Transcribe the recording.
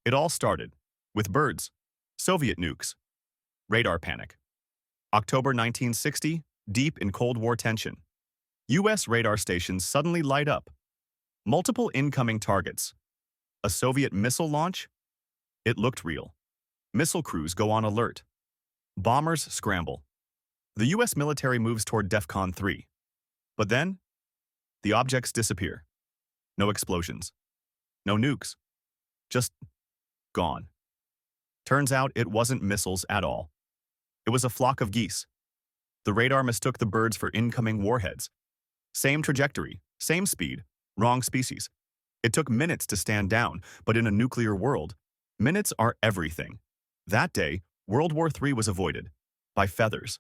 It all started with birds, Soviet nukes, radar panic. October 1960, deep in Cold War tension. U.S. radar stations suddenly light up. Multiple incoming targets. A Soviet missile launch? It looked real. Missile crews go on alert. Bombers scramble. The U.S. military moves toward DEFCON 3. But then, the objects disappear. No explosions. No nukes. Just gone. Turns out it wasn't missiles at all. It was a flock of geese. The radar mistook the birds for incoming warheads. Same trajectory, same speed, wrong species. It took minutes to stand down, but in a nuclear world, minutes are everything. That day, World War III was avoided by feathers.